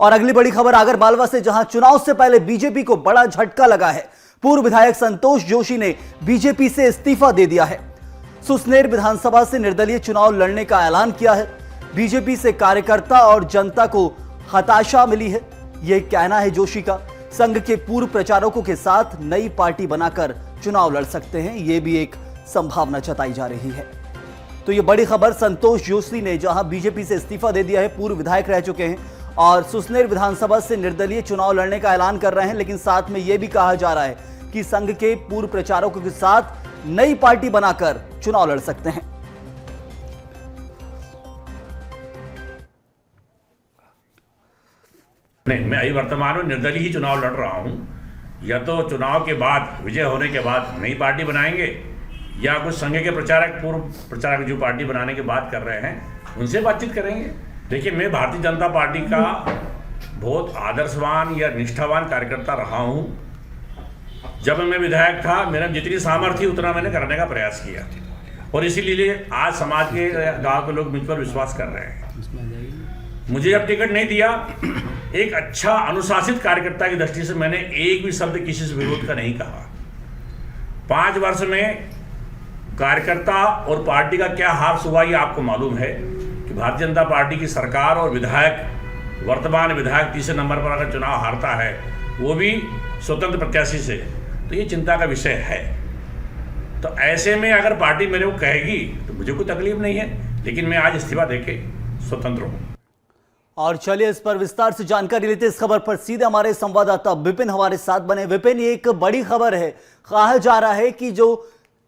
और अगली बड़ी खबर आगरमालवा से, जहां चुनाव से पहले बीजेपी को बड़ा झटका लगा है। पूर्व विधायक संतोष जोशी ने बीजेपी से इस्तीफा दे दिया है। सुसनेर विधानसभा से निर्दलीय चुनाव लड़ने का ऐलान किया है। बीजेपी से कार्यकर्ता और जनता को हताशा मिली है, यह कहना है जोशी का। संघ के पूर्व प्रचारकों के साथ नई पार्टी बनाकर चुनाव लड़ सकते हैं, यह भी एक संभावना जताई जा रही है। तो यह बड़ी खबर, संतोष जोशी ने जहां बीजेपी से इस्तीफा दे दिया है, पूर्व विधायक रह चुके हैं और सुसनेर विधानसभा से निर्दलीय चुनाव लड़ने का ऐलान कर रहे हैं, लेकिन साथ में यह भी कहा जा रहा है कि संघ के पूर्व प्रचारकों के साथ नई पार्टी बनाकर चुनाव लड़ सकते हैं। नहीं, मैं अभी वर्तमान में निर्दलीय ही चुनाव लड़ रहा हूं। या तो चुनाव के बाद, विजय होने के बाद नई पार्टी बनाएंगे, या कुछ संघ के प्रचारक, पूर्व प्रचारक जो पार्टी बनाने की बात कर रहे हैं, उनसे बातचीत करेंगे। देखिए, मैं भारतीय जनता पार्टी का बहुत आदर्शवान या निष्ठावान कार्यकर्ता रहा हूं। जब मैं विधायक था, मेरा जितनी सामर्थ्य उतना मैंने करने का प्रयास किया, और इसीलिए आज समाज के, गांव के लोग मुझ पर विश्वास कर रहे हैं। मुझे जब टिकट नहीं दिया, एक अच्छा अनुशासित कार्यकर्ता की दृष्टि से मैंने एक भी शब्द किसी से विरोध का नहीं कहा। 5 वर्ष में कार्यकर्ता और पार्टी का क्या हार हुआ, ये आपको मालूम है कि भारतीय जनता पार्टी की सरकार और विधायक, वर्तमान विधायक तीसरे नंबर पर अगर चुनाव हारता है, वो भी स्वतंत्र प्रत्याशी से, तो ये चिंता का विषय है। तो ऐसे में अगर पार्टी मेरे को कहेगी तो मुझे कोई तकलीफ नहीं है, लेकिन मैं आज इस्तीफा देके स्वतंत्र हूं। और चलिए इस पर विस्तार से जानकारी लेते इस खबर पर सीधे हमारे संवाददाता विपिन हमारे साथ बने। विपिन, ये एक बड़ी खबर है, कहा जा रहा है कि जो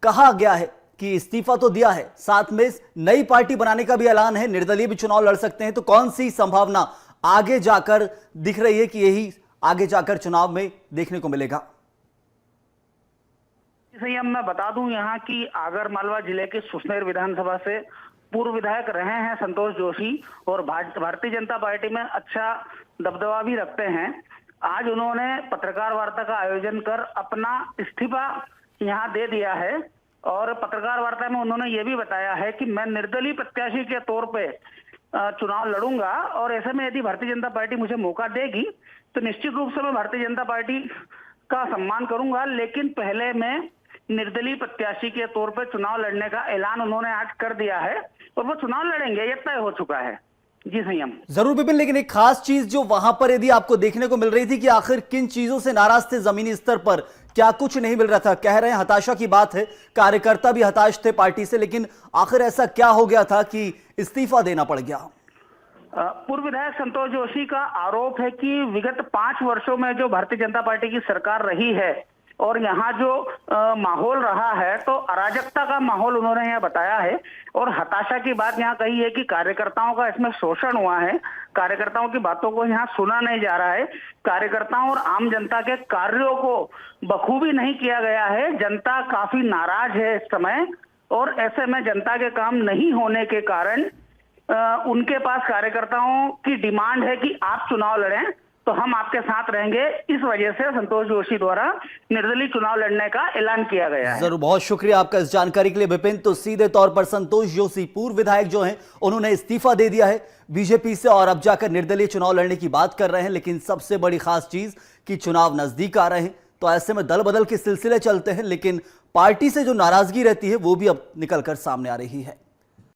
कहा गया है कि इस्तीफा तो दिया है, साथ में नई पार्टी बनाने का भी ऐलान है, निर्दलीय भी चुनाव लड़ सकते हैं। तो कौन सी संभावना आगे जाकर दिख रही है कि यही आगे जाकर चुनाव में देखने को मिलेगा? सही, अब मैं बता दूं यहाँ की आगरमालवा जिले के सुसनेर विधानसभा से पूर्व विधायक रहे हैं संतोष जोशी, और भारतीय जनता पार्टी में अच्छा दबदबा भी रखते हैं। आज उन्होंने पत्रकार वार्ता का आयोजन कर अपना इस्तीफा यहाँ दे दिया है, और पत्रकार वार्ता में उन्होंने ये भी बताया है कि मैं निर्दलीय प्रत्याशी के तौर पे चुनाव लड़ूंगा, और ऐसे में यदि भारतीय जनता पार्टी मुझे मौका देगी तो निश्चित रूप से मैं भारतीय जनता पार्टी का सम्मान करूंगा, लेकिन पहले मैं निर्दलीय प्रत्याशी के तौर पर चुनाव लड़ने का ऐलान उन्होंने आज कर दिया है, और वो चुनाव लड़ेंगे, ये तय हो चुका है। जी संयम जरूर विपिन, लेकिन एक खास चीज जो वहां पर यदि आपको देखने को मिल रही थी कि आखिर किन चीजों से नाराज थे जमीनी स्तर पर, क्या कुछ नहीं मिल रहा था? कह रहे हैं हताशा की बात है, कार्यकर्ता भी हताश थे पार्टी से, लेकिन आखिर ऐसा क्या हो गया था कि इस्तीफा देना पड़ गया? पूर्व विधायक संतोष जोशी का आरोप है कि विगत 5 वर्षों में जो भारतीय जनता पार्टी की सरकार रही है और यहाँ जो माहौल रहा है, तो अराजकता का माहौल उन्होंने यहाँ बताया है, और हताशा की बात यहाँ कही है कि कार्यकर्ताओं का इसमें शोषण हुआ है, कार्यकर्ताओं की बातों को यहाँ सुना नहीं जा रहा है, कार्यकर्ताओं और आम जनता के कार्यों को बखूबी नहीं किया गया है, जनता काफी नाराज है इस समय, और ऐसे में जनता के काम नहीं होने के कारण उनके पास कार्यकर्ताओं की डिमांड है कि आप चुनाव लड़ें तो हम आपके साथ रहेंगे। इस वजह से संतोष जोशी द्वारा निर्दलीय चुनाव लड़ने का ऐलान किया गया है। जरूर, बहुत शुक्रिया आपका इस जानकारी के लिए विपिन। तो सीधे तौर पर संतोष जोशी पूर्व विधायक जो हैं, उन्होंने इस्तीफा दे दिया है बीजेपी से और अब जाकर निर्दलीय चुनाव लड़ने की बात कर रहे हैं। लेकिन सबसे बड़ी खास चीज कि चुनाव नजदीक आ रहे हैं, तो ऐसे में दल बदल के सिलसिले चलते हैं, लेकिन पार्टी से जो नाराजगी रहती है वो भी अब निकलकर सामने आ रही है।